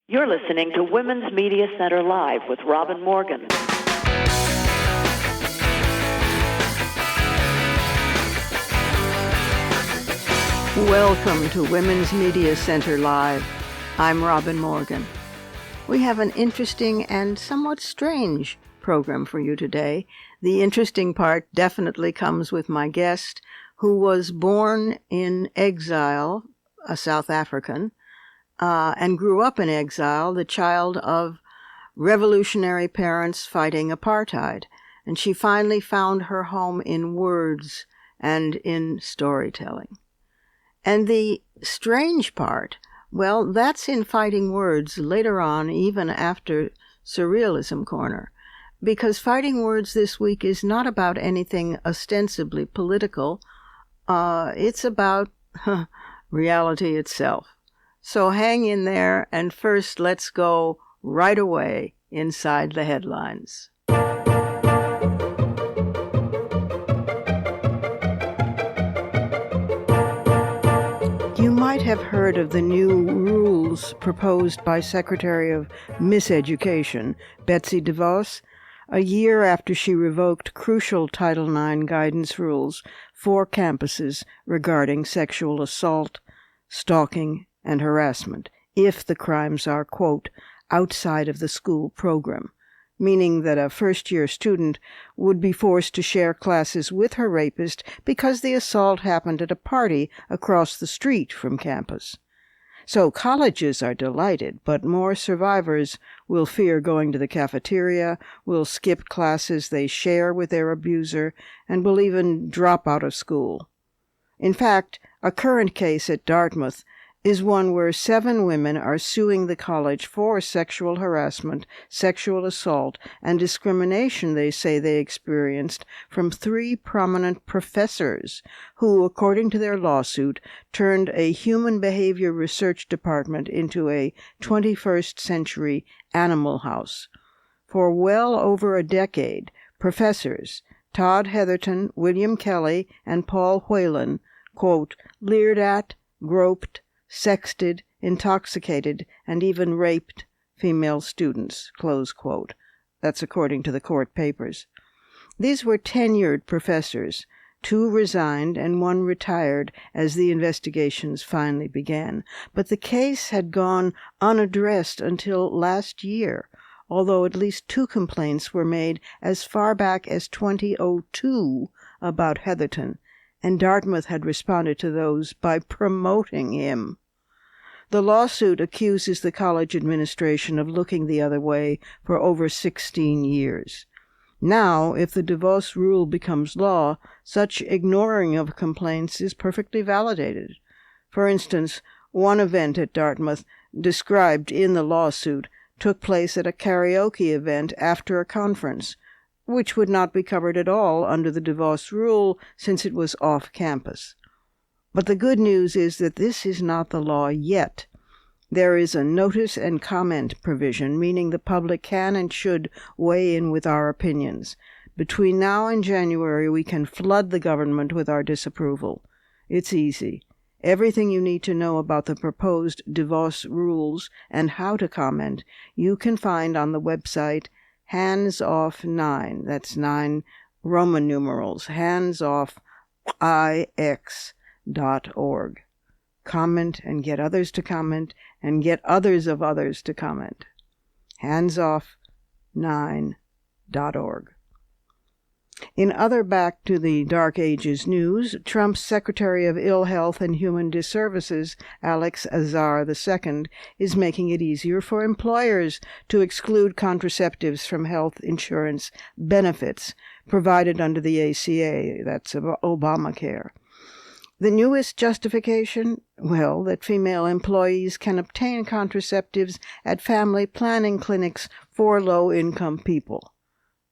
You're listening to Women's Media Center Live with Robin Morgan. Welcome to Women's Media Center Live. I'm Robin Morgan. We have an interesting and somewhat strange program for you today. The interesting part definitely comes with my guest, who was born in exile, a South African, and grew up in exile, the child of revolutionary parents fighting apartheid. And she finally found her home in words and in storytelling. And the strange part, well, that's in Fighting Words later on, even after Surrealism Corner. Because Fighting Words this week is not about anything ostensibly political. It's about reality itself. So hang in there, and first let's go right away inside the headlines. You might have heard of the new rules proposed by Secretary of Miseducation, Betsy DeVos, a year after she revoked crucial Title IX guidance rules for campuses regarding sexual assault, stalking, and harassment, if the crimes are, quote, outside of the school program, meaning that a first-year student would be forced to share classes with her rapist because the assault happened at a party across the street from campus. So colleges are delighted, but more survivors will fear going to the cafeteria, will skip classes they share with their abuser, and will even drop out of school. In fact, a current case at Dartmouth is one where 7 women are suing the college for sexual harassment, sexual assault, and discrimination they say they experienced from 3 prominent professors who, according to their lawsuit, turned a human behavior research department into a 21st century animal house. For well over a decade, professors Todd Heatherton, William Kelly, and Paul Whalen, quote, leered at, groped, sexted, intoxicated, and even raped female students, close quote. That's according to the court papers. These were tenured professors. 2 resigned and 1 retired as the investigations finally began. But the case had gone unaddressed until last year, although at least 2 complaints were made as far back as 2002 about Heatherton, and Dartmouth had responded to those by promoting him. The lawsuit accuses the college administration of looking the other way for over 16 years. Now, if the DeVos rule becomes law, such ignoring of complaints is perfectly validated. For instance, one event at Dartmouth, described in the lawsuit, took place at a karaoke event after a conference, which would not be covered at all under the DeVos rule since it was off campus. But the good news is that this is not the law yet. There is a notice and comment provision, meaning the public can and should weigh in with our opinions. Between now and January, we can flood the government with our disapproval. It's easy. Everything you need to know about the proposed DeVos rules and how to comment, you can find on the website handsoff9, that's 9 Roman numerals, handsoffix.org. Comment and get others to comment and get others of others to comment. handsoff9.org. In other Back to the Dark Ages news, Trump's Secretary of Ill Health and Human Services, Alex Azar II, is making it easier for employers to exclude contraceptives from health insurance benefits provided under the ACA, that's Obamacare. The newest justification? Well, that female employees can obtain contraceptives at family planning clinics for low-income people.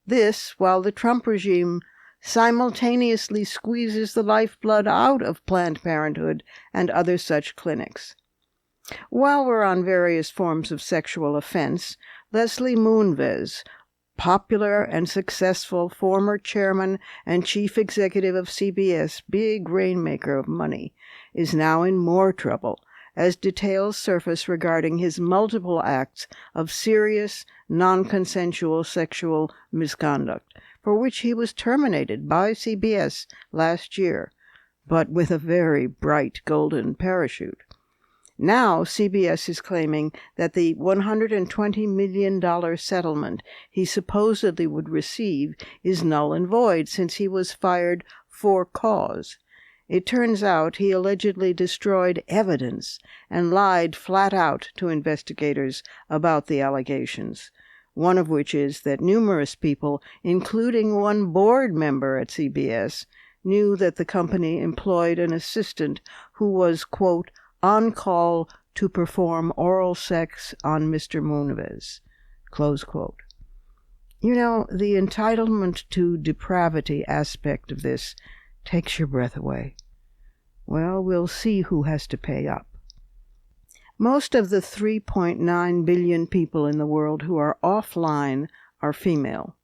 This, while the Trump regime simultaneously squeezes the lifeblood out of Planned Parenthood and other such clinics. While we're on various forms of sexual offense, Leslie Moonves, popular and successful former chairman and chief executive of CBS, big rainmaker of money, is now in more trouble as details surface regarding his multiple acts of serious, non-consensual sexual misconduct, for which he was terminated by CBS last year, but with a very bright golden parachute. Now CBS is claiming that the $120 million settlement he supposedly would receive is null and void since he was fired for cause. It turns out he allegedly destroyed evidence and lied flat out to investigators about the allegations, one of which is that numerous people, including one board member at CBS, knew that the company employed an assistant who was, quote, on call to perform oral sex on Mr. Munivez, close quote. You know, the entitlement to depravity aspect of this takes your breath away. Well, we'll see who has to pay up. Most of the 3.9 billion people in the world who are offline are female.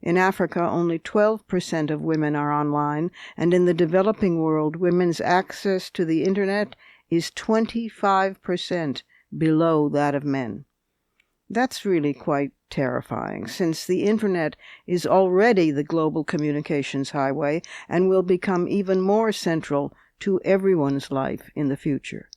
In Africa, only 12% of women are online, and in the developing world, women's access to the Internet is 25% below that of men. That's really quite terrifying, since the Internet is already the global communications highway and will become even more central to everyone's life in the future.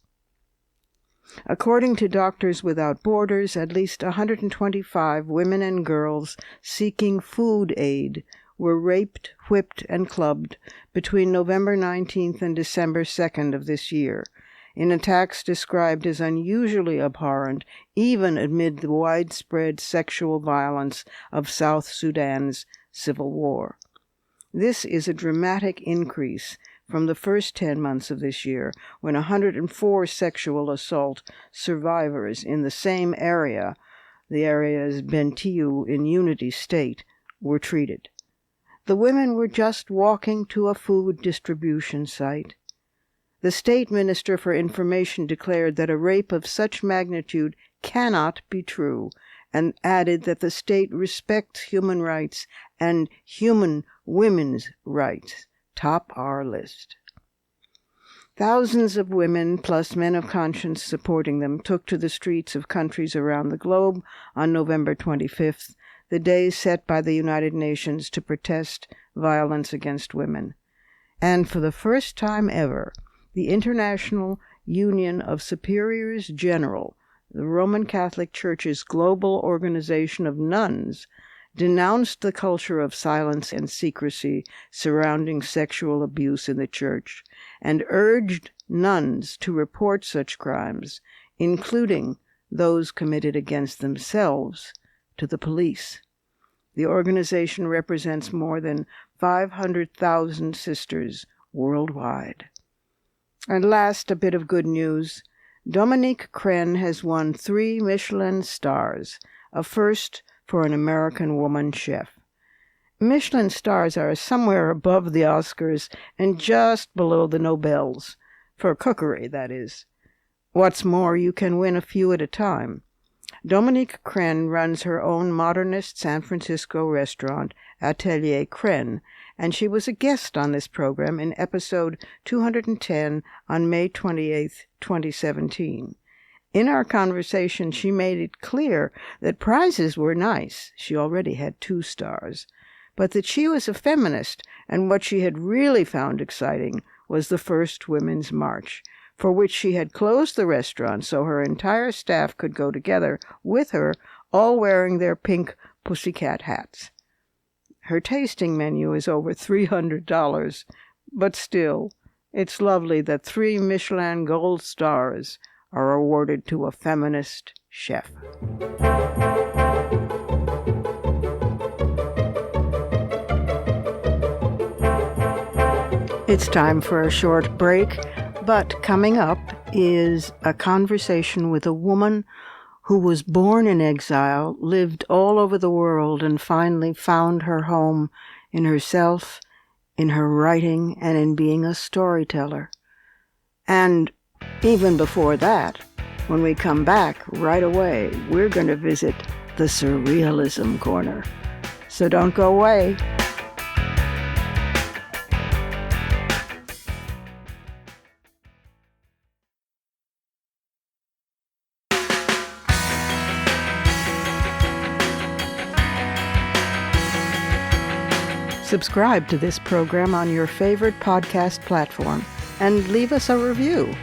According to Doctors Without Borders, at least 125 women and girls seeking food aid were raped, whipped, and clubbed between November 19th and December 2nd of this year, in attacks described as unusually abhorrent, even amid the widespread sexual violence of South Sudan's civil war. This is a dramatic increase from the first 10 months of this year, when 104 sexual assault survivors in the same area, the area is Bentiu in Unity State, were treated. The women were just walking to a food distribution site. The State Minister for Information declared that a rape of such magnitude cannot be true, and added that the state respects human rights and human women's rights top our list. Thousands of women, plus men of conscience supporting them, took to the streets of countries around the globe on November 25th, the day set by the United Nations to protest violence against women. And for the first time ever, the International Union of Superiors General, the Roman Catholic Church's global organization of nuns, denounced the culture of silence and secrecy surrounding sexual abuse in the Church, and urged nuns to report such crimes, including those committed against themselves, to the police. The organization represents more than 500,000 sisters worldwide. And last, a bit of good news. Dominique Crenn has won 3 Michelin stars, a first for an American woman chef. Michelin stars are somewhere above the Oscars and just below the Nobels, for cookery, that is. What's more, you can win a few at a time. Dominique Crenn runs her own modernist San Francisco restaurant, Atelier Crenn, and she was a guest on this program in episode 210 on May 28, 2017. In our conversation, she made it clear that prizes were nice. She already had 2 stars. But that she was a feminist, and what she had really found exciting was the first Women's March, for which she had closed the restaurant so her entire staff could go together with her, all wearing their pink pussycat hats. Her tasting menu is over $300, but still, it's lovely that 3 Michelin gold stars are awarded to a feminist chef. It's time for a short break, but coming up is a conversation with a woman who was born in exile, lived all over the world, and finally found her home in herself, in her writing, and in being a storyteller. And even before that, when we come back right away, we're going to visit the Surrealism Corner. So don't go away. Subscribe to this program on your favorite podcast platform and leave us a review.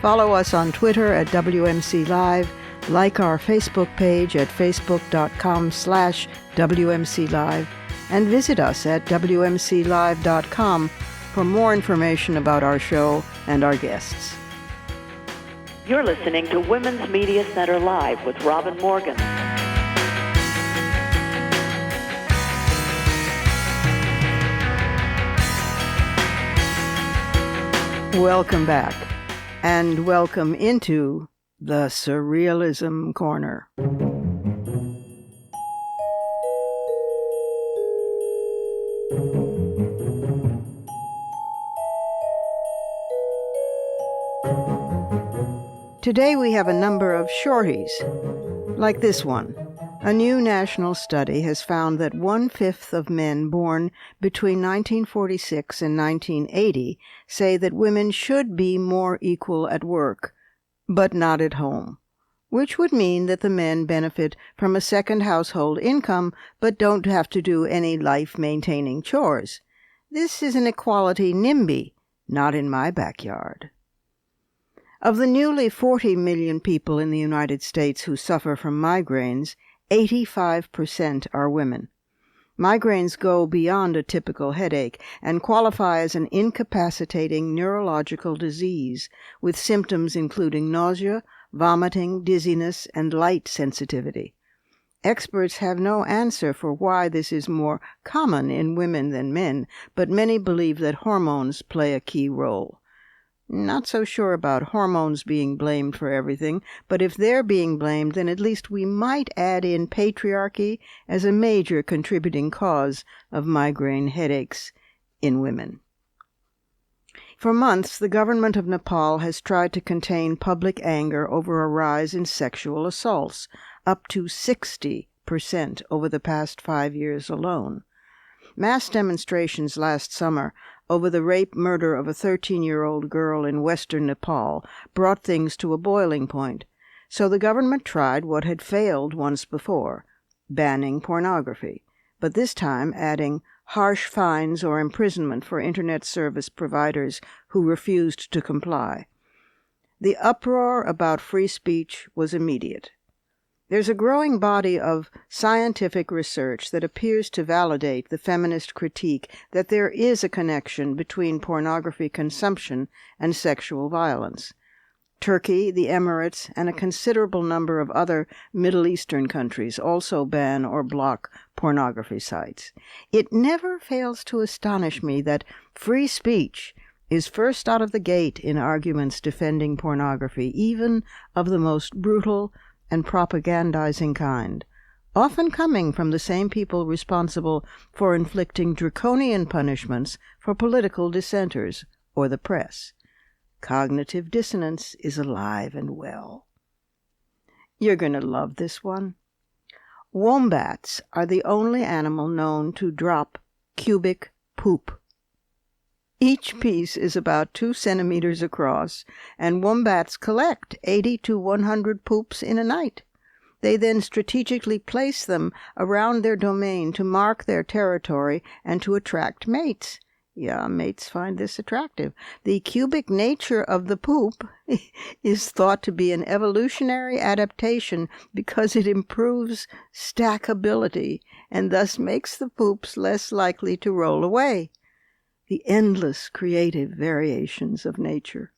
Follow us on Twitter at WMC Live, like our Facebook page at facebook.com/WMC Live, and visit us at WMCLive.com for more information about our show and our guests. You're listening to Women's Media Center Live with Robin Morgan. Welcome back, and welcome into the Surrealism Corner. Today we have a number of shorties, like this one. A new national study has found that 1/5 of men born between 1946 and 1980 say that women should be more equal at work, but not at home, which would mean that the men benefit from a second household income but don't have to do any life-maintaining chores. This is an equality NIMBY, not in my backyard. Of the nearly 40 million people in the United States who suffer from migraines, 85% are women. Migraines go beyond a typical headache and qualify as an incapacitating neurological disease with symptoms including nausea, vomiting, dizziness, and light sensitivity. Experts have no answer for why this is more common in women than men, but many believe that hormones play a key role. Not so sure about hormones being blamed for everything, but if they're being blamed, then at least we might add in patriarchy as a major contributing cause of migraine headaches in women. For months, the government of Nepal has tried to contain public anger over a rise in sexual assaults, up to 60% over the past 5 years alone. Mass demonstrations last summer over the rape-murder of a 13-year-old girl in western Nepal brought things to a boiling point, so the government tried what had failed once before, banning pornography, but this time adding harsh fines or imprisonment for Internet service providers who refused to comply. The uproar about free speech was immediate. There's a growing body of scientific research that appears to validate the feminist critique that there is a connection between pornography consumption and sexual violence. Turkey, the Emirates, and a considerable number of other Middle Eastern countries also ban or block pornography sites. It never fails to astonish me that free speech is first out of the gate in arguments defending pornography, even of the most brutal and propagandizing kind, often coming from the same people responsible for inflicting draconian punishments for political dissenters or the press. Cognitive dissonance is alive and well. You're going to love this one. Wombats are the only animal known to drop cubic poop. Each piece is about 2 centimeters across, and wombats collect 80 to 100 poops in a night. They then strategically place them around their domain to mark their territory and to attract mates. Yeah, mates find this attractive. The cubic nature of the poop is thought to be an evolutionary adaptation because it improves stackability and thus makes the poops less likely to roll away. The endless creative variations of nature.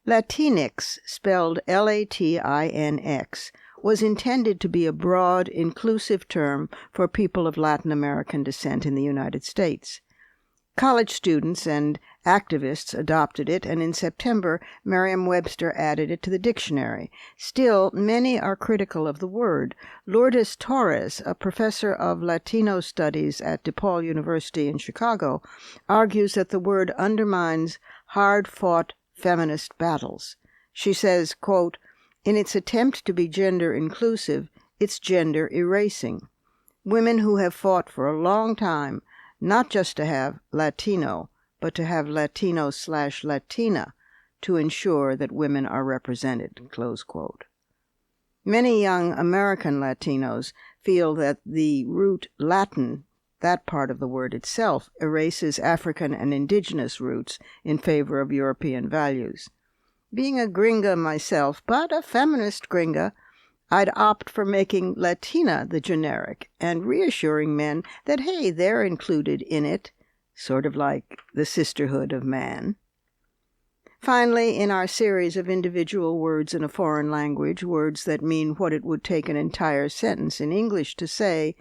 Latinx, spelled Latinx, was intended to be a broad, inclusive term for people of Latin American descent in the United States. College students and activists adopted it, and in September, Merriam-Webster added it to the dictionary. Still, many are critical of the word. Lourdes Torres, a professor of Latino studies at DePaul University in Chicago, argues that the word undermines hard-fought feminist battles. She says, quote, "In its attempt to be gender-inclusive, it's gender-erasing. Women who have fought for a long time not just to have Latino, but to have Latino/Latina to ensure that women are represented," close quote. Many young American Latinos feel that the root Latin that part of the word itself erases African and indigenous roots in favor of European values. Being a gringa myself, but a feminist gringa, I'd opt for making Latina the generic and reassuring men that, hey, they're included in it, sort of like the sisterhood of man. Finally, in our series of individual words in a foreign language, words that mean what it would take an entire sentence in English to say,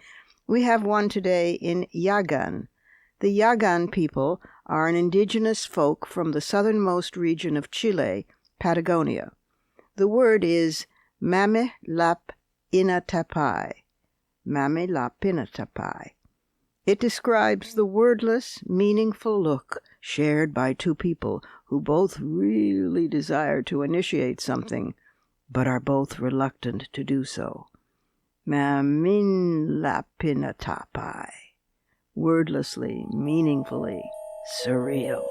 we have one today in Yagan. The Yagan people are an indigenous folk from the southernmost region of Chile, Patagonia. The word is Mame Lap Inatapai. Mame Lap Inatapai. It describes the wordless, meaningful look shared by two people who both really desire to initiate something, but are both reluctant to do so. Mamin Lap Inatapai. Wordlessly, meaningfully, surreal.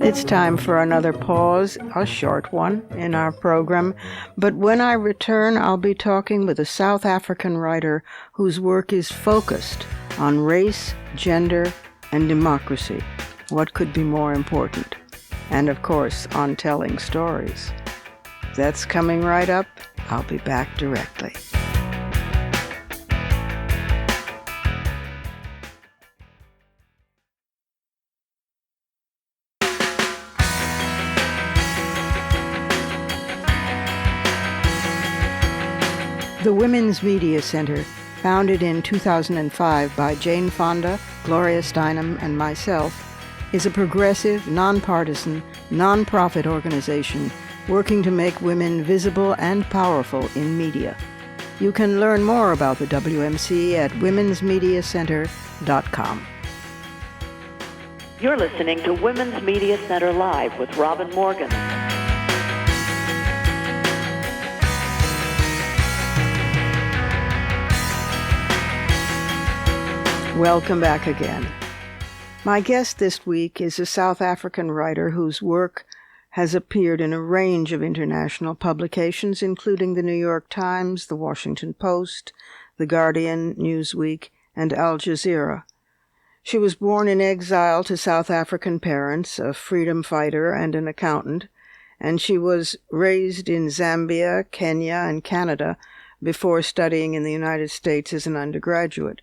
It's time for another pause, a short one, in our program. But when I return, I'll be talking with a South African writer whose work is focused on race, gender, and democracy. What could be more important? And, of course, on telling stories. That's coming right up. I'll be back directly. The Women's Media Center, founded in 2005 by Jane Fonda, Gloria Steinem, and myself, is a progressive, nonpartisan, nonprofit organization working to make women visible and powerful in media. You can learn more about the WMC at womensmediacenter.com. You're listening to Women's Media Center Live with Robin Morgan. Welcome back again. My guest this week is a South African writer whose work has appeared in a range of international publications, including the New York Times, the Washington Post, The Guardian, Newsweek, and Al Jazeera. She was born in exile to South African parents, a freedom fighter and an accountant, and she was raised in Zambia, Kenya, and Canada before studying in the United States as an undergraduate.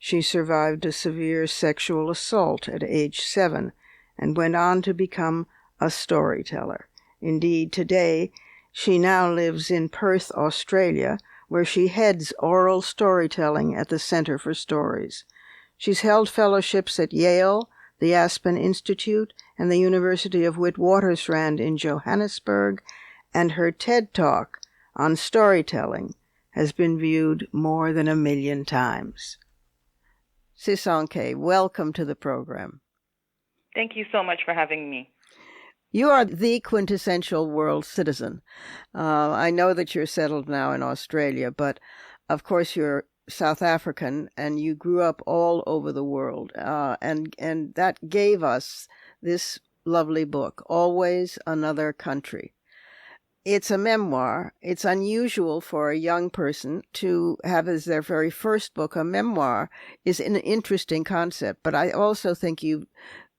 She survived a severe sexual assault at age 7 and went on to become a storyteller. Indeed, today, she now lives in Perth, Australia, where she heads oral storytelling at the Center for Stories. She's held fellowships at Yale, the Aspen Institute, and the University of Witwatersrand in Johannesburg, and her TED Talk on storytelling has been viewed more than 1 million times. Sisonke, welcome to the program. Thank you so much for having me. You are the quintessential world citizen. I know that you're settled now in Australia, but of course you're South African and you grew up all over the world. And that gave us this lovely book, Always Another Country. It's a memoir. It's unusual for a young person to have as their very first book a memoir. Is an interesting concept, but I also think you've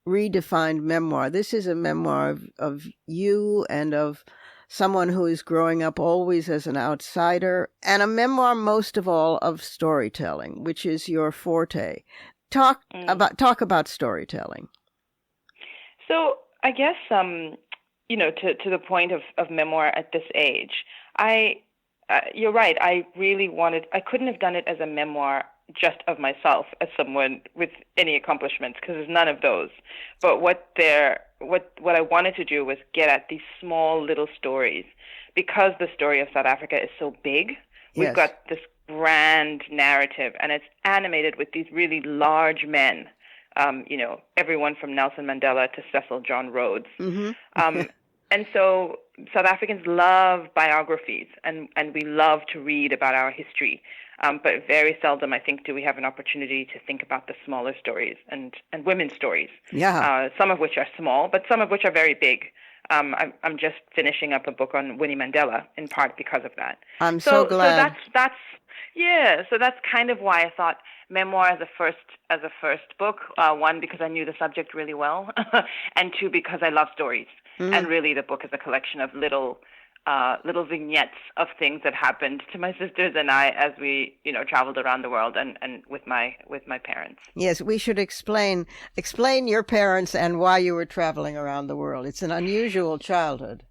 redefined memoir. This is a memoir of you and of someone who is growing up always as an outsider, and a memoir most of all of storytelling, which is your forte. Talk about storytelling. So I guess to the point of memoir at this age, you're right. I couldn't have done it as a memoir just of myself as someone with any accomplishments, because there's none of those. But what I wanted to do was get at these small little stories, because the story of South Africa is so big. We've Yes. got this grand narrative, and it's animated with these really large men. Everyone from Nelson Mandela to Cecil John Rhodes. Mm-hmm. And so South Africans love biographies, and we love to read about our history. But very seldom, I think, do we have an opportunity to think about the smaller stories and women's stories. Yeah. Some of which are small, but some of which are very big. I'm just finishing up a book on Winnie Mandela, in part because of that. I'm so So glad. so that's kind of why I thought memoir as a first book. One, because I knew the subject really well, and two, because I love stories. And really, the book is a collection of little vignettes of things that happened to my sisters and I as we, traveled around the world and with my parents. Yes, we should explain your parents and why you were traveling around the world. It's an unusual childhood.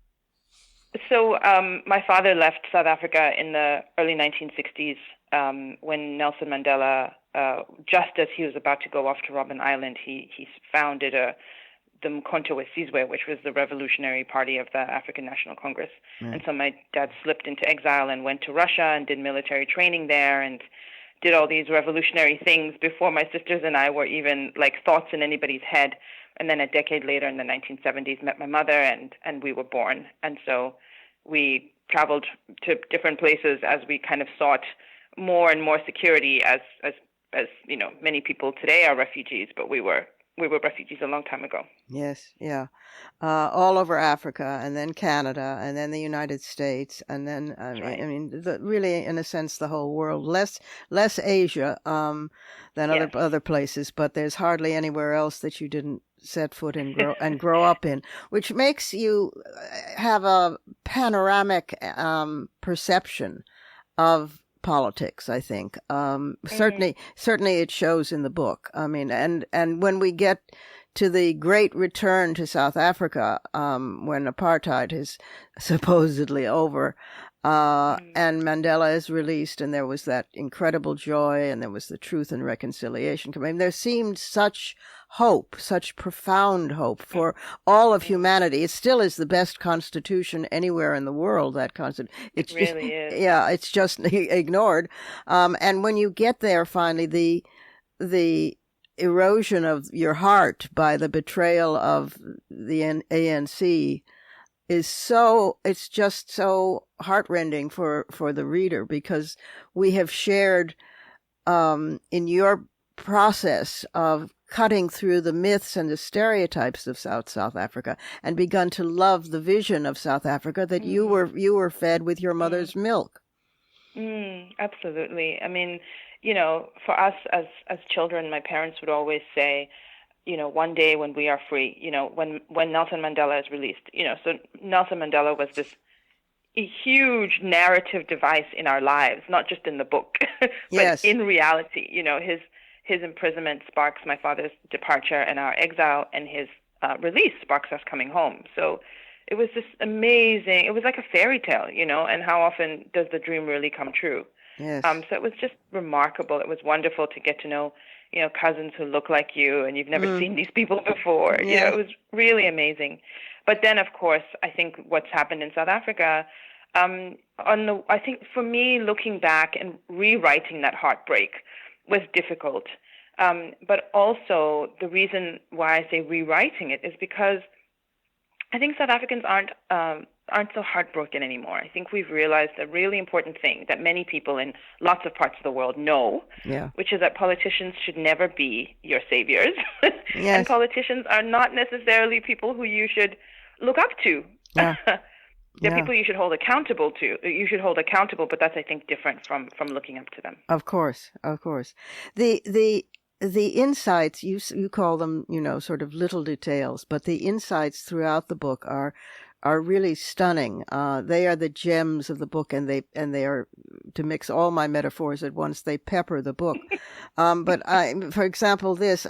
So my father left South Africa in the early 1960s when Nelson Mandela, just as he was about to go off to Robben Island, he founded the Mkhonto weSizwe, which was the revolutionary party of the African National Congress. Mm. And so my dad slipped into exile and went to Russia and did military training there and did all these revolutionary things before my sisters and I were even like thoughts in anybody's head. And then a decade later, in the 1970s, met my mother and we were born. And so we traveled to different places as we kind of sought more and more security as many people today are refugees, but we were refugees a long time ago. Yes, yeah. All over Africa, and then Canada, and then the United States, and then really, in a sense, the whole world. Less Asia than other places, but there's hardly anywhere else that you didn't set foot in and grow up in, which makes you have a panoramic perception of politics, I think. Certainly it shows in the book. I mean, and when we get to the great return to South Africa, when apartheid is supposedly over, and Mandela is released, and there was that incredible joy, and there was the Truth and Reconciliation Commission. There seemed such hope, such profound hope for all of humanity. It still is the best constitution anywhere in the world, that constitution. It really is. Yeah, it's just ignored. And when you get there, finally, the erosion of your heart by the betrayal of the ANC it's just so heartrending for the reader, because we have shared in your process of cutting through the myths and the stereotypes of South Africa and begun to love the vision of South Africa that you were fed with your mother's milk. Absolutely. I mean, for us as children, my parents would always say, one day when we are free, when Nelson Mandela is released, so Nelson Mandela was this huge narrative device in our lives, not just in the book, but in reality. His imprisonment sparks my father's departure and our exile, and his release sparks us coming home. So it was this amazing, it was like a fairy tale, and how often does the dream really come true? Yes. So it was just remarkable. It was wonderful to get to know, cousins who look like you, and you've never seen these people before. Yeah. It was really amazing. But then, of course, I think what's happened in South Africa, I think for me, looking back and rewriting that heartbreak was difficult. But also the reason why I say rewriting it is because I think South Africans aren't so heartbroken anymore. I think we've realized a really important thing that many people in lots of parts of the world know, which is that politicians should never be your saviors. Yes. And politicians are not necessarily people who you should look up to. Yeah. They're people you should hold accountable to. You should hold accountable, but that's, I think, different from looking up to them. Of course. The insights, you call them, sort of little details, but the insights throughout the book are really stunning. They are the gems of the book, and they are, to mix all my metaphors at once, they pepper the book. But for example, this,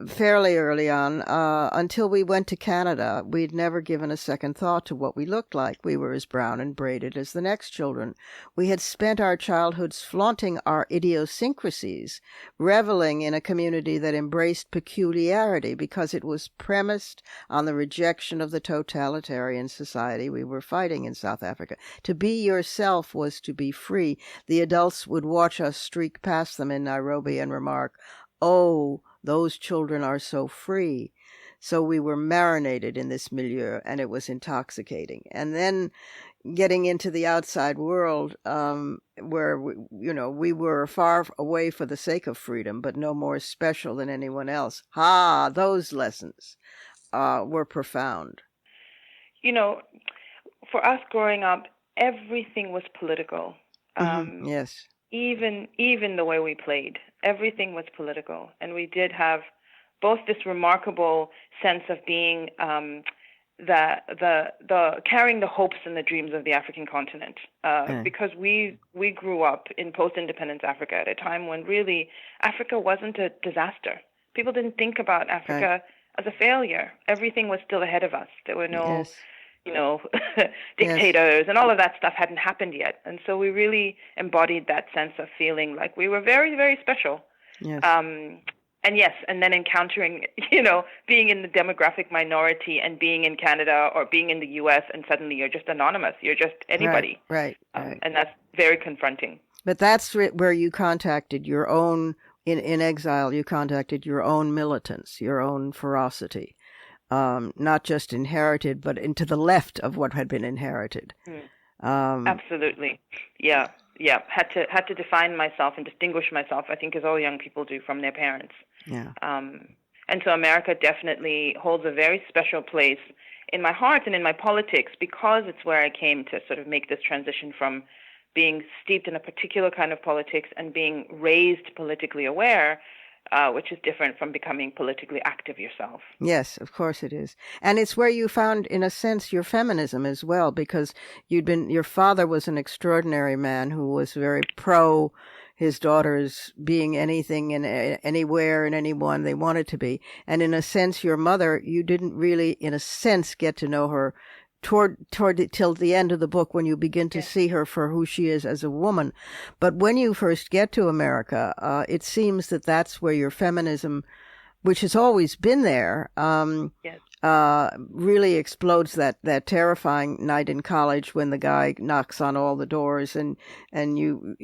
fairly early on, until we went to Canada, we'd never given a second thought to what we looked like. We were as brown and braided as the next children. We had spent our childhoods flaunting our idiosyncrasies, reveling in a community that embraced peculiarity because it was premised on the rejection of the totalitarian society we were fighting in South Africa. To be yourself was to be free. The adults would watch us streak past them in Nairobi and remark, "Oh, those children are so free." So we were marinated in this milieu, and it was intoxicating. And then getting into the outside world, where we were far away for the sake of freedom, but no more special than anyone else. Those lessons were profound. For us growing up, everything was political. Yes. Even the way we played, everything was political, and we did have both this remarkable sense of being the carrying the hopes and the dreams of the African continent, because we grew up in post-independence Africa at a time when really Africa wasn't a disaster. People didn't think about Africa as a failure. Everything was still ahead of us. There were no, dictators, and all of that stuff hadn't happened yet. And so we really embodied that sense of feeling like we were very, very special. Yes. And then encountering, being in the demographic minority and being in Canada or being in the U.S. and suddenly you're just anonymous. You're just anybody. Right. And that's very confronting. But that's where you contacted your own, in exile, you contacted your own militance, your own ferocity, not just inherited, but into the left of what had been inherited. Absolutely. Yeah. Had to define myself and distinguish myself, I think, as all young people do, from their parents. Yeah. And so America definitely holds a very special place in my heart and in my politics, because it's where I came to sort of make this transition from being steeped in a particular kind of politics and being raised politically aware, which is different from becoming politically active yourself. Yes, of course it is. And it's where you found, in a sense, your feminism as well, because your father was an extraordinary man who was very pro his daughters being anything and anywhere and anyone they wanted to be. And in a sense, your mother, you didn't really, in a sense, get to know her till the end of the book, when you begin to see her for who she is as a woman. But when you first get to America, it seems that that's where your feminism, which has always been there, really explodes that terrifying night in college when the guy knocks on all the doors and you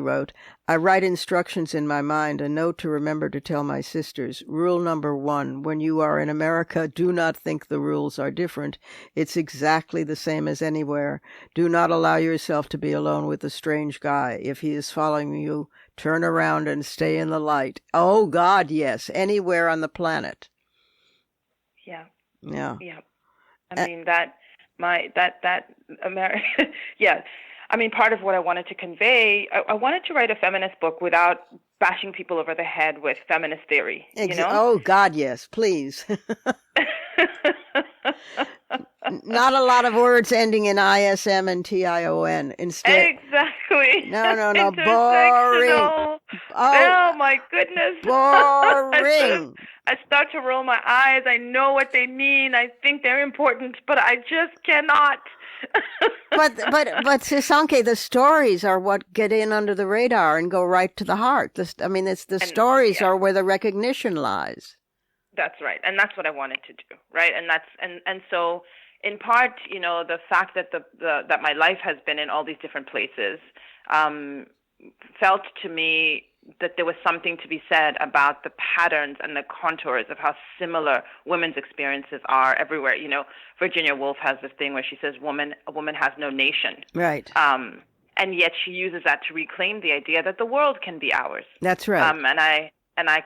wrote, "I write instructions in my mind, a note to remember to tell my sisters. Rule number 1, when you are in America, do not think the rules are different. It's exactly the same as anywhere. Do not allow yourself to be alone with a strange guy. If he is following you, turn around and stay in the light." Oh God, yes, anywhere on the planet. Yeah. I mean, that America. Yeah. I mean, part of what I wanted to convey, I wanted to write a feminist book without bashing people over the head with feminist theory. Oh God, yes, please. Not a lot of words ending in ISM and TION. Instead, exactly. No, boring. Oh my goodness. Boring. I start to roll my eyes. I know what they mean. I think they're important, but I just cannot. but Sisonke, the stories are what get in under the radar and go right to the heart. The stories are where the recognition lies. That's right, and that's what I wanted to do, right? And so, in part, the fact that that my life has been in all these different places, felt to me that there was something to be said about the patterns and the contours of how similar women's experiences are everywhere. Virginia Woolf has this thing where she says, a woman has no nation. Right. And yet she uses that to reclaim the idea that the world can be ours. That's right. And I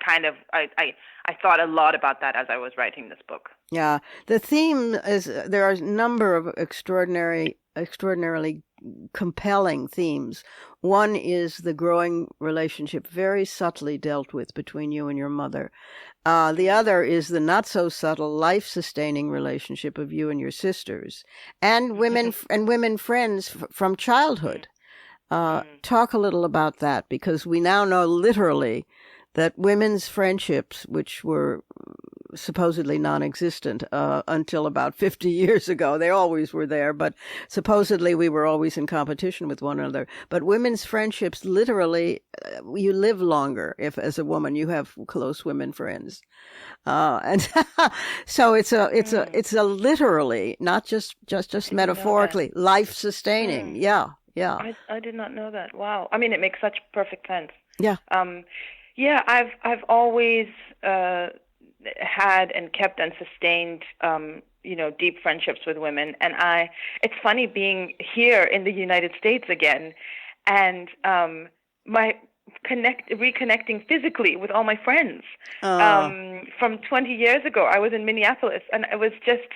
thought a lot about that as I was writing this book. Yeah. The theme is, there are a number of extraordinarily compelling themes. One is the growing relationship, very subtly dealt with, between you and your mother. The other is the not so subtle, life-sustaining relationship of you and your sisters, and women friends from childhood. Talk a little about that, because we now know literally that women's friendships, which were supposedly non-existent until about 50 years ago. They always were there, but supposedly we were always in competition with one another. But women's friendships, literally, you live longer if, as a woman, you have close women friends, and so it's a literally, not just metaphorically, life-sustaining. Yeah. I did not know that. Wow. I mean, it makes such perfect sense. Yeah. I've always had and kept and sustained, deep friendships with women. And it's funny being here in the United States again, and reconnecting physically with all my friends from 20 years ago. I was in Minneapolis, and it was just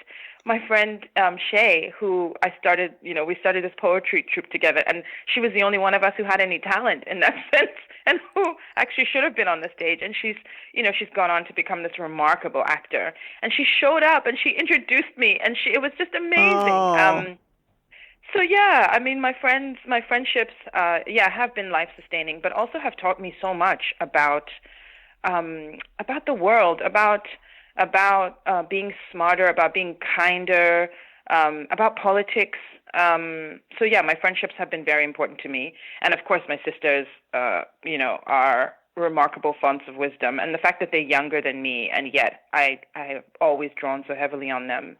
my friend Shay, who we started this poetry troupe together, and she was the only one of us who had any talent in that sense, and who actually should have been on the stage. And she's gone on to become this remarkable actor. And she showed up and she introduced me, and it was just amazing. So yeah, I mean, my friendships, have been life sustaining, but also have taught me so much about the world, about being smarter, about being kinder, about politics. So yeah, my friendships have been very important to me, and of course, my sisters, are remarkable fonts of wisdom, and the fact that they're younger than me, and yet I have always drawn so heavily on them,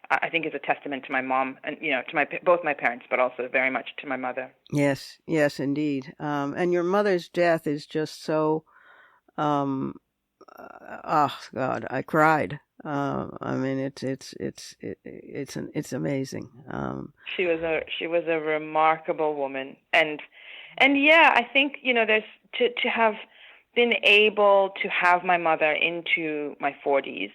I think is a testament to my mom and, to both my parents, but also very much to my mother. Yes, indeed. And your mother's death is just so, oh God, I cried. I mean, it's amazing. She was a remarkable woman, and yeah, I think there's to have been able to have my mother into my 40s.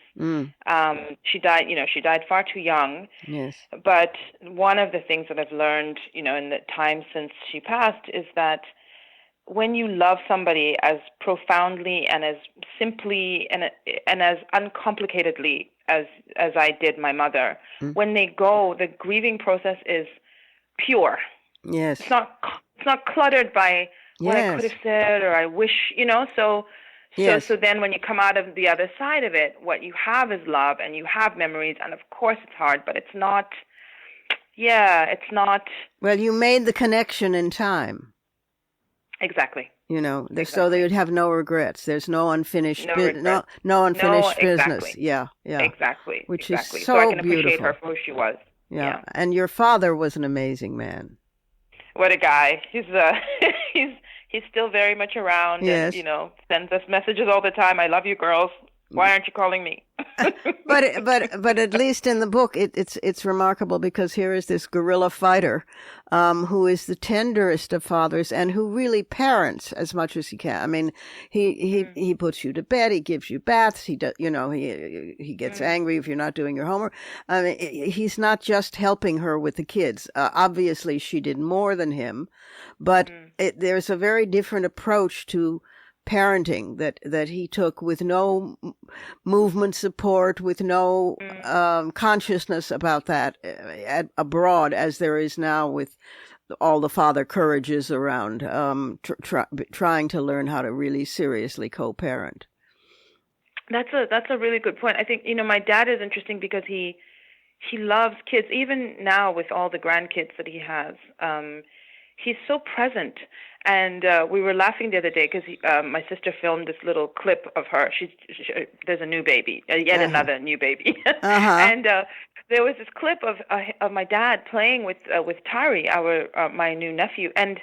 She died far too young. Yes. But one of the things that I've learned, in the time since she passed, is that when you love somebody as profoundly and as simply and as uncomplicatedly as I did my mother, when they go, the grieving process is pure. Yes. It's not cluttered by what I could have said or I wish, So then when you come out of the other side of it, what you have is love, and you have memories, and of course it's hard, but it's not. Well, you made the connection in time. Exactly. So they would have no regrets. There's no unfinished business. Yeah. Exactly. Which is so I can beautiful. appreciate her for who she was. Yeah. And your father was an amazing man. What a guy. He's he's still very much around, yes. And sends us messages all the time. I love you, girls. Why aren't you calling me? but at least in the book, it's remarkable, because here is this guerrilla fighter, who is the tenderest of fathers and who really parents as much as he can. I mean, he puts you to bed, he gives you baths, he does, he gets angry if you're not doing your homework. I mean, he's not just helping her with the kids. Obviously, she did more than him, but there's a very different approach to parenting that he took, with no movement support, with no consciousness about that abroad, as there is now with all the father courages around, trying to learn how to really seriously co-parent. That's a really good point. I think my dad is interesting because he loves kids, even now with all the grandkids that he has. He's so present. And we were laughing the other day because my sister filmed this little clip of her. There's a new baby, yet another new baby. And there was this clip of my dad playing with Tari, my new nephew, and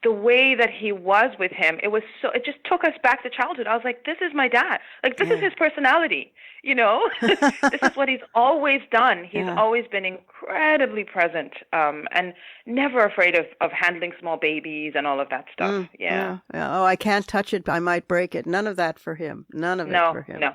the way that he was with him, it just took us back to childhood. I was like, this is my dad. Like, this is his personality, This is what he's always done. He's always been incredibly present, and never afraid of handling small babies and all of that stuff. Oh, I can't touch it, I might break it. None of that for him. None of it for him. No,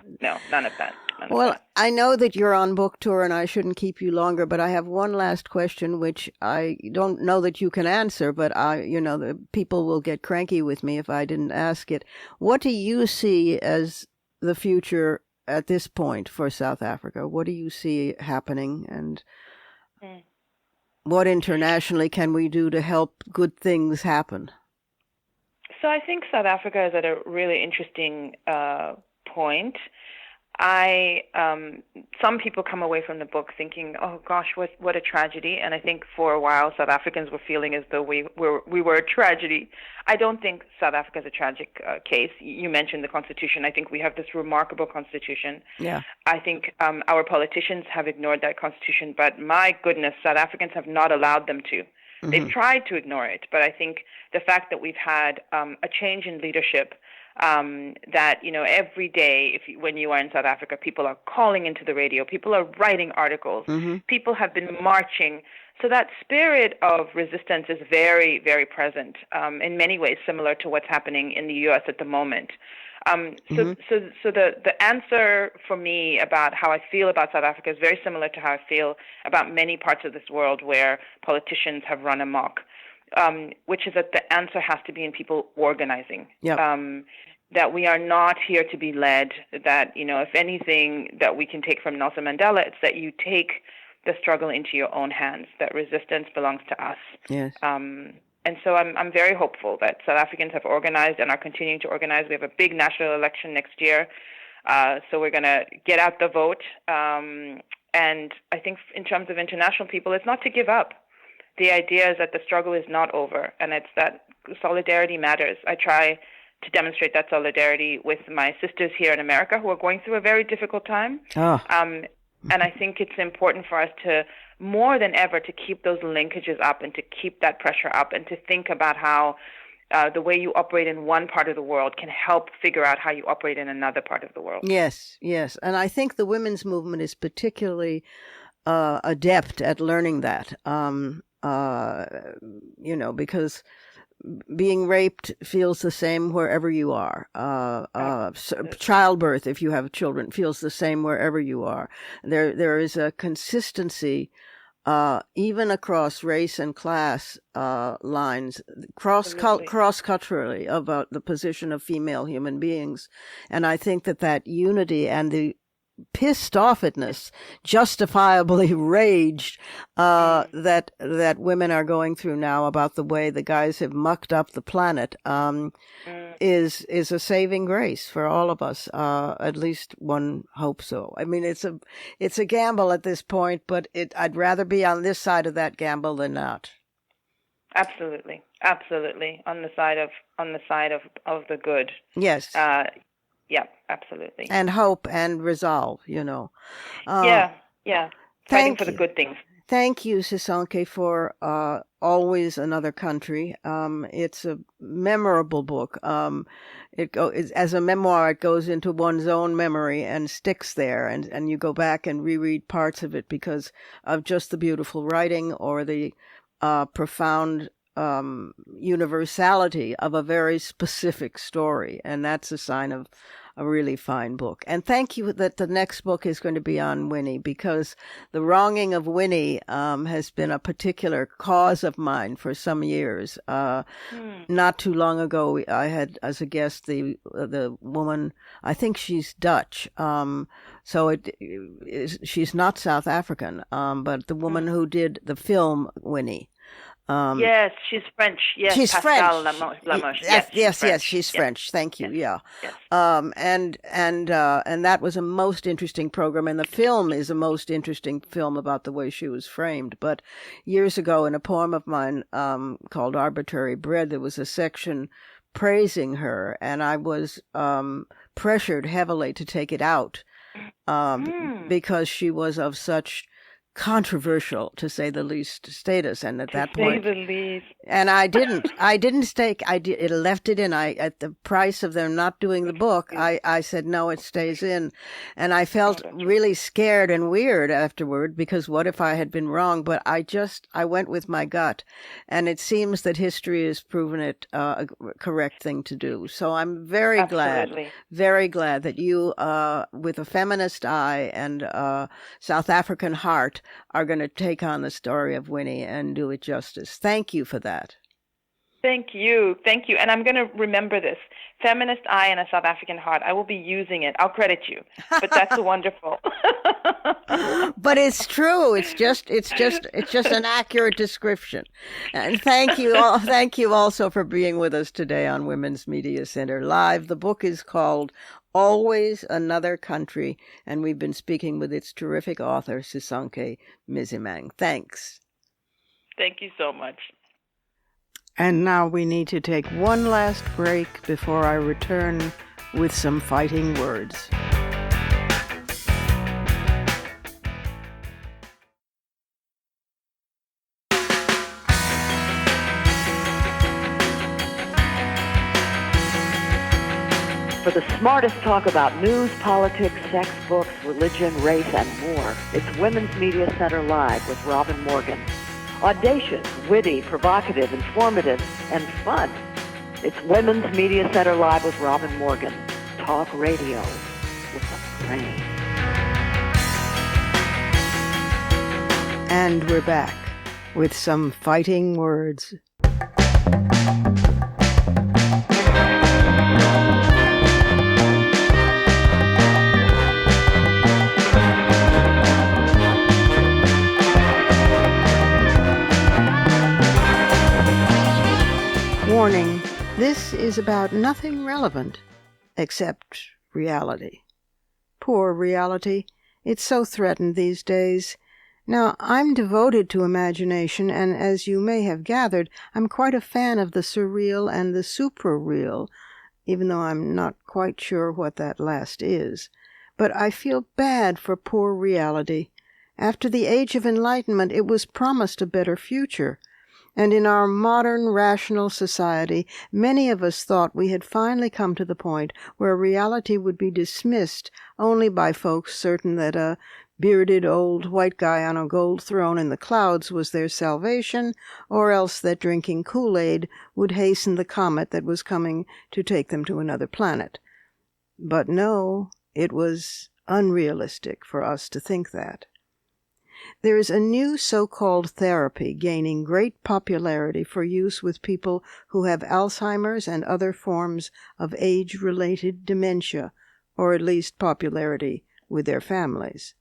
none of that. Well, I know that you're on book tour and I shouldn't keep you longer, but I have one last question, which I don't know that you can answer, but the people will get cranky with me if I didn't ask it. What do you see as the future at this point for South Africa? What do you see happening, and what internationally can we do to help good things happen? So I think South Africa is at a really interesting point. Some people come away from the book thinking, oh gosh, what a tragedy. And I think for a while South Africans were feeling as though we were a tragedy. I don't think South Africa is a tragic case. You mentioned the Constitution. I think we have this remarkable Constitution. Yeah. I think our politicians have ignored that Constitution, but my goodness, South Africans have not allowed them to. They've tried to ignore it, but I think the fact that we've had a change in leadership, that, every day, when you are in South Africa, people are calling into the radio, people are writing articles, people have been marching. So that spirit of resistance is very, very present, in many ways similar to what's happening in the U.S. at the moment. So the answer for me about how I feel about South Africa is very similar to how I feel about many parts of this world where politicians have run amok, which is that the answer has to be in people organizing. Yep. That we are not here to be led, that, if anything that we can take from Nelson Mandela, it's that you take the struggle into your own hands, that resistance belongs to us. Yes. And so I'm very hopeful that South Africans have organized and are continuing to organize. We have a big national election next year, so we're going to get out the vote. And I think in terms of international people, it's not to give up. The idea is that the struggle is not over, and it's that solidarity matters. I try to demonstrate that solidarity with my sisters here in America who are going through a very difficult time. And I think it's important for us to, more than ever, to keep those linkages up and to keep that pressure up and to think about how the way you operate in one part of the world can help figure out how you operate in another part of the world. Yes. And I think the women's movement is particularly adept at learning that, because being raped feels the same wherever you are. Childbirth, if you have children, feels the same wherever you are. There is a consistency, even across race and class lines, cross-culturally, about the position of female human beings. And I think that unity and the pissed offedness, justifiably raged, that women are going through now about the way the guys have mucked up the planet, is a saving grace for all of us. At least one hopes so. I mean, it's a gamble at this point, but I'd rather be on this side of that gamble than not. Absolutely, on the side of the good. Yes. Yeah, absolutely. And hope and resolve, Yeah. Fighting for the good things. Thank you, Sisonke, for Always Another Country. It's a memorable book. As a memoir, it goes into one's own memory and sticks there, and you go back and reread parts of it because of just the beautiful writing or the profound universality of a very specific story, and that's a sign of a really fine book. And thank you that the next book is going to be on Winnie, because the wronging of Winnie has been a particular cause of mine for some years. Not too long ago, I had as a guest the woman, I think she's Dutch, so she's not South African, but the woman who did the film Winnie. Yes, she's French. Yes, she's Pascal French. Lamoche. Yes, she's French. Thank you. Yes. Yeah. And that was a most interesting program, and the film is a most interesting film about the way she was framed. But years ago, in a poem of mine called "Arbitrary Bread," there was a section praising her, and I was pressured heavily to take it out because she was of such controversial, to say the least, status, and at that point, and I didn't stake. It left it in. At the price of them not doing the book, I said no, it stays in, and I felt really scared and weird afterward, because what if I had been wrong? But I went with my gut, and it seems that history has proven it a correct thing to do. So I'm very glad that you, with a feminist eye and South African heart, are going to take on the story of Winnie and do it justice. Thank you for that. Thank you. And I'm going to remember this. Feminist eye and a South African heart. I will be using it. I'll credit you. But that's wonderful. But it's true. It's just an accurate description. And thank you also for being with us today on Women's Media Center Live. The book is called Always Another Country, and we've been speaking with its terrific author, Sisonke Msimang. Thanks. Thank you so much. And now we need to take one last break before I return with some fighting words. For the smartest talk about news, politics, sex, books, religion, race, and more, it's Women's Media Center Live with Robin Morgan. Audacious, witty, provocative, informative, and fun. It's Women's Media Center Live with Robin Morgan. Talk radio with a brain. And we're back with some fighting words. Warning, this is about nothing relevant except reality. Poor reality. It's so threatened these days. Now, I'm devoted to imagination, and as you may have gathered, I'm quite a fan of the surreal and the suprareal, even though I'm not quite sure what that last is. But I feel bad for poor reality. After the Age of Enlightenment, it was promised a better future. And in our modern, rational society, many of us thought we had finally come to the point where reality would be dismissed only by folks certain that a bearded old white guy on a gold throne in the clouds was their salvation, or else that drinking Kool-Aid would hasten the comet that was coming to take them to another planet. But no, it was unrealistic for us to think that. There is a new so-called therapy gaining great popularity for use with people who have Alzheimer's and other forms of age-related dementia, or at least popularity with their families.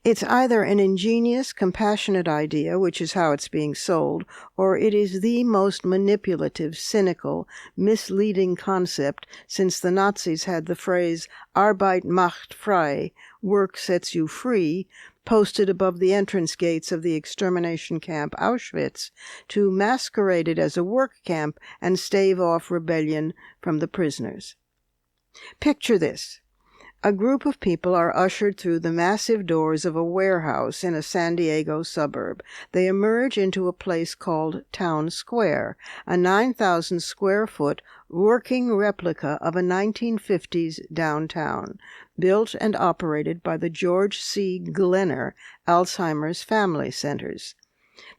It's either an ingenious, compassionate idea, which is how it's being sold, or it is the most manipulative, cynical, misleading concept since the Nazis had the phrase Arbeit macht frei, work sets you free, posted above the entrance gates of the extermination camp Auschwitz to masquerade it as a work camp and stave off rebellion from the prisoners. Picture this. A group of people are ushered through the massive doors of a warehouse in a San Diego suburb. They emerge into a place called Town Square, a 9,000 square foot working replica of a 1950s downtown, built and operated by the George C. Glenner Alzheimer's Family Centers.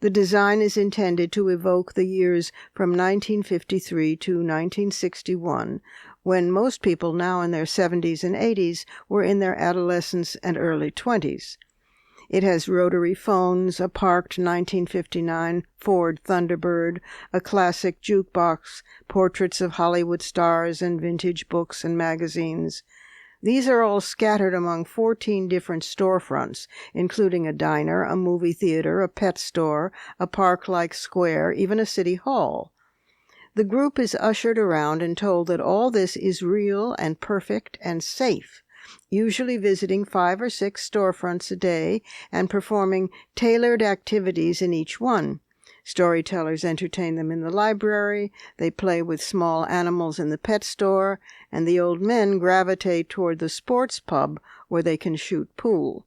The design is intended to evoke the years from 1953 to 1961, when most people now in their 70s and 80s were in their adolescence and early 20s. It has rotary phones, a parked 1959 Ford Thunderbird, a classic jukebox, portraits of Hollywood stars, and vintage books and magazines. These are all scattered among 14 different storefronts, including a diner, a movie theater, a pet store, a park-like square, even a city hall. The group is ushered around and told that all this is real and perfect and safe, usually visiting 5 or 6 storefronts a day and performing tailored activities in each one. Storytellers entertain them in the library, they play with small animals in the pet store, and the old men gravitate toward the sports pub where they can shoot pool.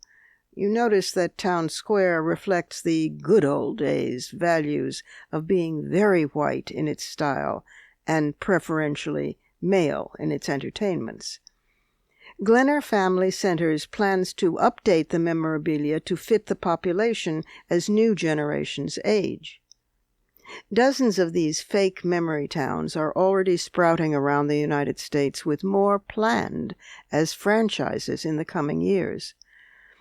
You notice that Town Square reflects the good old days values of being very white in its style and preferentially male in its entertainments. Glenner Family Centers plans to update the memorabilia to fit the population as new generations age. Dozens of these fake memory towns are already sprouting around the United States, with more planned as franchises in the coming years.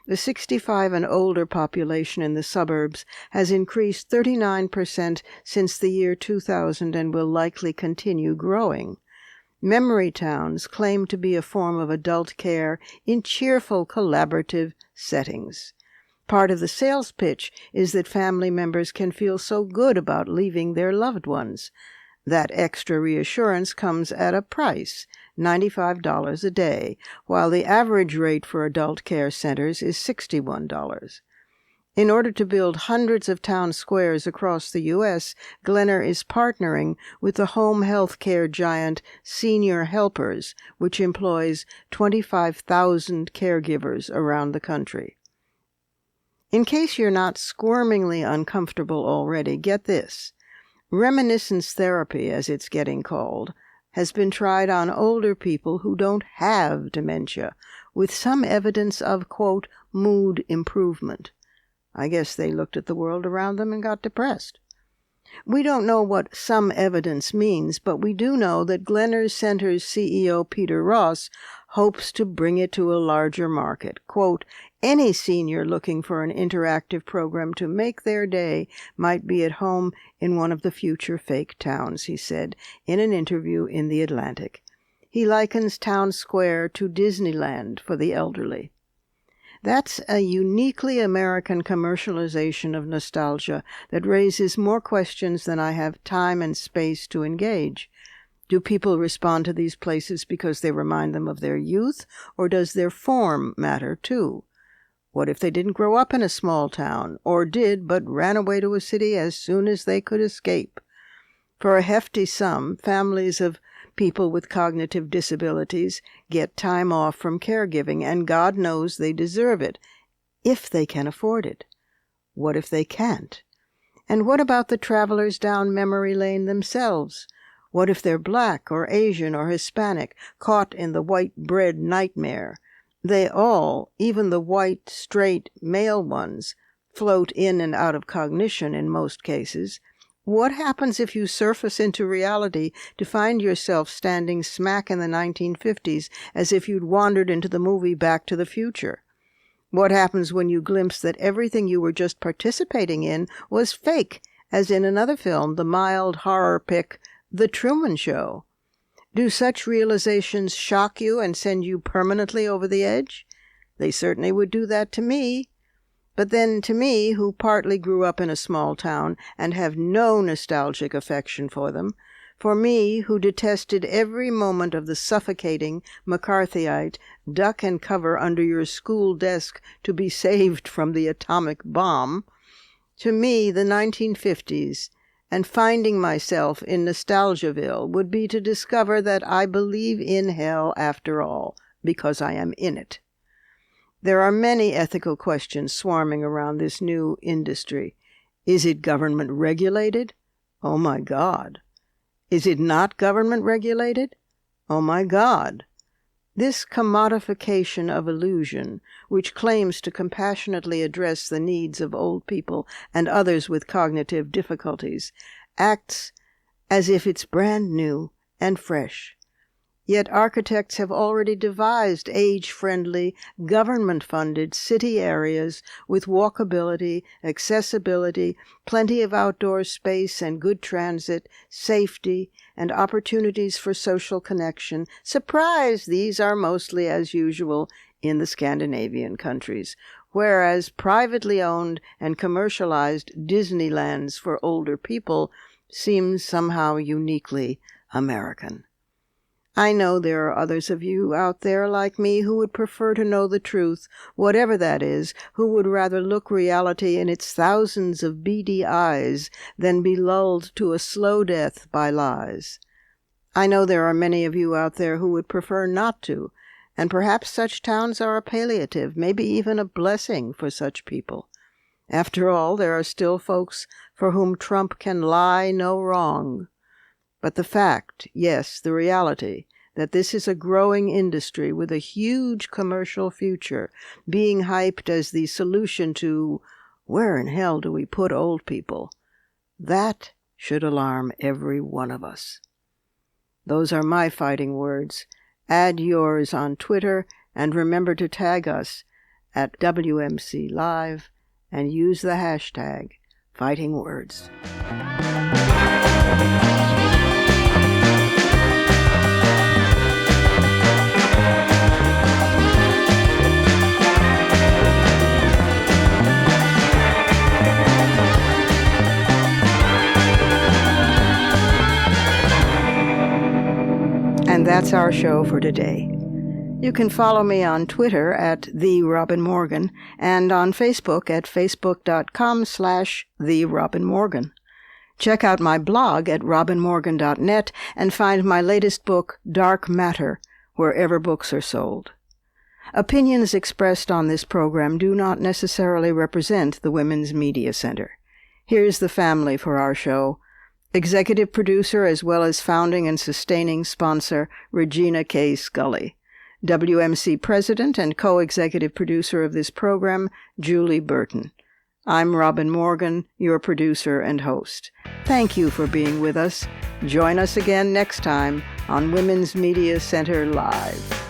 The 65 and older population in the suburbs has increased 39% since the year 2000 and will likely continue growing. Memory towns claim to be a form of adult care in cheerful, collaborative settings. Part of the sales pitch is that family members can feel so good about leaving their loved ones. That extra reassurance comes at a price, $95 a day, while the average rate for adult care centers is $61. In order to build hundreds of town squares across the U.S., Glenner is partnering with the home health care giant Senior Helpers, which employs 25,000 caregivers around the country. In case you're not squirmingly uncomfortable already, get this. Reminiscence therapy, as it's getting called, has been tried on older people who don't have dementia, with some evidence of, quote, mood improvement. I guess they looked at the world around them and got depressed. We don't know what some evidence means, but we do know that Glenner's Center's CEO Peter Ross hopes to bring it to a larger market. Quote, any senior looking for an interactive program to make their day might be at home in one of the future fake towns, he said in an interview in The Atlantic. He likens Town Square to Disneyland for the elderly. That's a uniquely American commercialization of nostalgia that raises more questions than I have time and space to engage. Do people respond to these places because they remind them of their youth, or does their form matter too? What if they didn't grow up in a small town, or did but ran away to a city as soon as they could escape? For a hefty sum, families of people with cognitive disabilities get time off from caregiving, and God knows they deserve it, if they can afford it. What if they can't? And what about the travelers down memory lane themselves? What if they're black or Asian or Hispanic, caught in the white bread nightmare? They all, even the white, straight, male ones, float in and out of cognition in most cases. What happens if you surface into reality to find yourself standing smack in the 1950s as if you'd wandered into the movie Back to the Future? What happens when you glimpse that everything you were just participating in was fake, as in another film, the mild horror pick, The Truman Show? Do such realizations shock you and send you permanently over the edge? They certainly would do that to me. But then to me, who partly grew up in a small town and have no nostalgic affection for them, for me, who detested every moment of the suffocating, McCarthyite, duck and cover under your school desk to be saved from the atomic bomb, to me, the 1950s, and finding myself in Nostalgiaville would be to discover that I believe in hell after all, because I am in it. There are many ethical questions swarming around this new industry. Is it government regulated? Oh my God. Is it not government regulated? Oh my God. This commodification of illusion, which claims to compassionately address the needs of old people and others with cognitive difficulties, acts as if it's brand new and fresh. Yet architects have already devised age-friendly, government-funded city areas with walkability, accessibility, plenty of outdoor space and good transit, safety, and opportunities for social connection. Surprise! These are mostly, as usual, in the Scandinavian countries, whereas privately owned and commercialized Disneylands for older people seem somehow uniquely American. I know there are others of you out there like me who would prefer to know the truth, whatever that is, who would rather look reality in its thousands of beady eyes than be lulled to a slow death by lies. I know there are many of you out there who would prefer not to, and perhaps such towns are a palliative, maybe even a blessing for such people. After all, there are still folks for whom Trump can lie no wrong. But the fact, yes, the reality, that this is a growing industry with a huge commercial future, being hyped as the solution to, where in hell do we put old people? That should alarm every one of us. Those are my fighting words. Add yours on Twitter, and remember to tag us at WMC Live and use the hashtag #FightingWords. And that's our show for today. You can follow me on Twitter at @TheRobinMorgan and on Facebook at facebook.com/TheRobinMorgan. Check out my blog at robinmorgan.net and find my latest book, Dark Matter, wherever books are sold. Opinions expressed on this program do not necessarily represent the Women's Media Center. Here's the family for our show: Executive producer as well as founding and sustaining sponsor Regina K. Scully. WMC president and co-executive producer of this program, Julie Burton. I'm Robin Morgan, your producer and host. Thank you for being with us. Join us again next time on Women's Media Center Live.